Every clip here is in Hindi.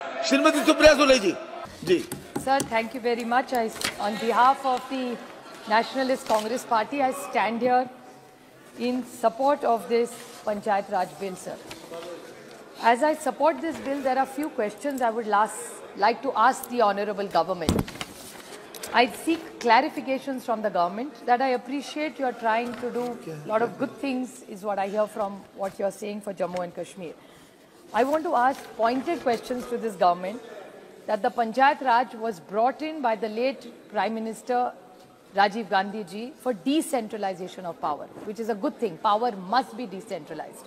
Shrimati Supriya Sule ji. Ji Sir, thank you very much. On behalf of the Nationalist Congress Party, I stand here in support of this Panchayat Raj bill, sir. As I support this bill, there are few questions I would like to ask the honourable government. I seek clarifications from the government that I appreciate you are trying to do a lot of good things, is what I hear from what you are saying for Jammu and Kashmir. I want to ask pointed questions to this government that the Panchayat Raj was brought in by the late Prime Minister Rajiv Gandhi ji for decentralization of power, which is a good thing. Power must be decentralized.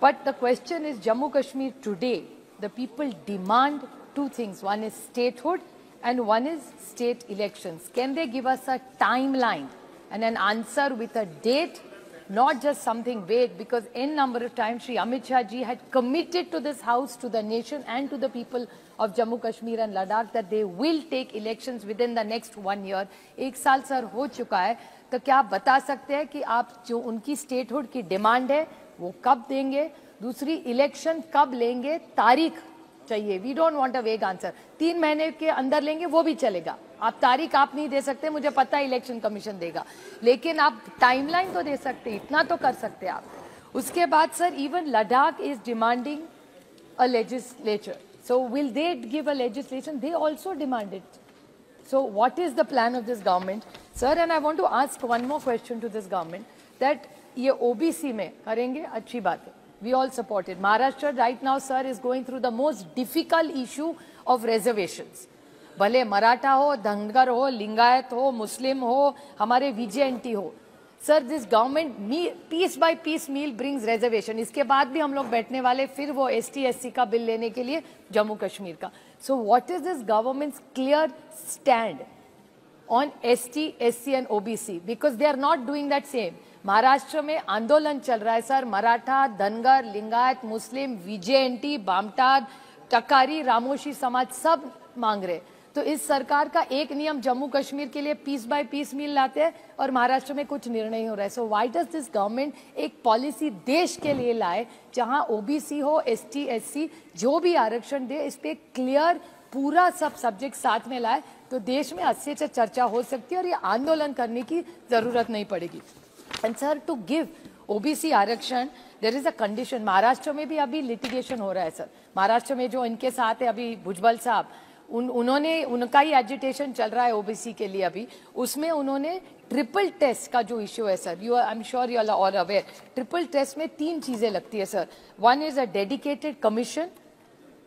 But the question is, Jammu Kashmir today, the people demand two things. One is statehood and one is state elections. Can they give us a timeline and an answer with a date, not just something vague? Because n number of times Shri Amit Shah ji had committed to this house, to the nation and to the people of Jammu Kashmir and Ladakh that they will take elections within the next 1 year. एक साल सर हो चुका है, तो क्या आप बता सकते हैं कि आप जो उनकी स्टेटहुड की डिमांड है वो कब देंगे? दूसरी, इलेक्शन कब लेंगे? तारीख चाहिए. वी डोंट वांट अ वेग आंसर. 3 महीने के अंदर लेंगे वो भी चलेगा. आप तारीख आप नहीं दे सकते, मुझे पता है इलेक्शन कमीशन देगा, लेकिन आप टाइमलाइन तो दे सकते, इतना तो कर सकते आप. उसके बाद sir, even Ladakh is demanding a legislature. So will they give a legislation? They also demand it. So what is the plan of this government? Sir, and I want to ask one more question to this government, that ये OBC में करेंगे, अच्छी बात है. We all support it. Maharashtra right now, sir, is going through the most difficult issue of reservations. भले मराठा हो, धनगर हो, लिंगायत हो, मुस्लिम हो, हमारे VJNT हो. Sir, this government piece by piece meal brings reservation. इसके बाद भी हम लोग बैठने वाले फिर वो ST SC का बिल लेने के लिए जम्मू कश्मीर का. So what is this government's clear stand on ST SC and OBC? Because they are not doing that same. Maharashtra में आंदोलन चल रहा है सर. मराठा, धनगर, लिंगायत, मुस्लिम, VJNT, बामटाद, टकारी, रामोशी समाज सब मांग रहे. तो इस सरकार का एक नियम जम्मू कश्मीर के लिए पीस बाय पीस मील लाते हैं और महाराष्ट्र में कुछ निर्णय हो रहा है. So why does this government एक पॉलिसी देश के लिए लाए जहां OBC हो, ST SC जो भी आरक्षण दे, इस पे क्लियर पूरा सब सब्जेक्ट साथ में लाए, तो देश में अच्छे से चर्चा हो सकती है और ये आंदोलन करने की जरूरत नहीं पड़ेगी. And sir, to give OBC आरक्षण, there is a condition. Maharashtra में भी अभी लिटिगेशन हो रहा है सर. महाराष्ट्र में जो इनके साथ है अभी भुजबल साहब, उनका ही एजिटेशन चल रहा है OBC के लिए अभी. उसमें उन्होंने ट्रिपल टेस्ट का जो इश्यू है sir, I am sure you are all aware. Triple test में 3 चीजें लगती है sir. 1 is a dedicated commission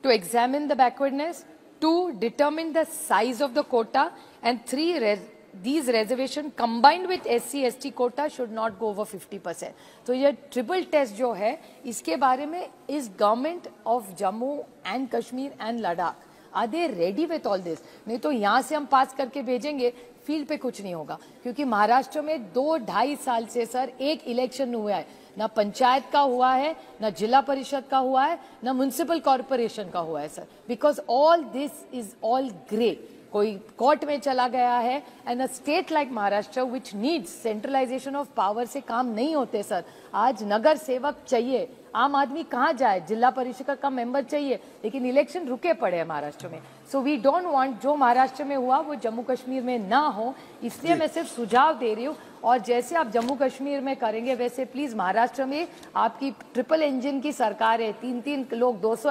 to examine the backwardness, 2 determine the size of the quota, and 3 these reservation combined with SC ST quota should not go over 50%. तो ये ट्रिपल टेस्ट जो है, इसके बारे में इस government of Jammu and Kashmir and Ladakh, are they ready with all this? नहीं तो यहाँ से हम पास करके भेजेंगे, फील्ड पे कुछ नहीं होगा. क्योंकि महाराष्ट्र में 2-2.5 साल से सर एक इलेक्शन हुआ है, ना पंचायत का हुआ है, ना जिला परिषद का हुआ है, ना म्युनिसिपल कॉर्पोरेशन का हुआ है sir. Because all this is all grey. कोई कोर्ट में चला गया है. And a state like Maharashtra which needs centralisation of power से काम नहीं होते सर. आज नगर सेवक चाहिए, आम आदमी कहाँ जाए, जिला परिषद का मेंबर चाहिए, लेकिन इलेक्शन रुके पड़े हैं महाराष्ट्र में. सो वी डोंट वांट जो महाराष्ट्र में हुआ वो जम्मू कश्मीर में ना हो. इसलिए मैं सिर्फ सुझाव दे रही हूँ. और जैसे आप जम्मू कश्मीर में करेंगे वैसे प्लीज महाराष्ट्र में आपकी ट्रिपल इंजन की सरकार है, 3-3 लोग, 200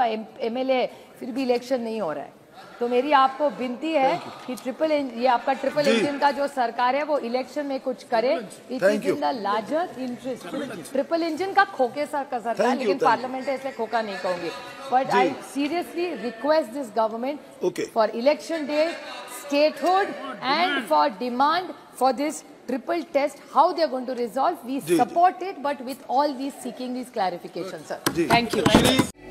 MLA है, फिर भी इलेक्शन नहीं हो रहा है. तो मेरी आपको विनती है कि ये आपका ट्रिपल इंजन का जो सरकार है वो इलेक्शन में कुछ करे. It is in the larger interest. Triple engine का खोके सर का सरकार, लेकिन पार्लियामेंट है इसलिए खोका नहीं कहूंगी. But I seriously request this government for election date, statehood and for demand for this triple test, how they are going to resolve. We support it, but with all these seeking these clarifications, sir. Thank you.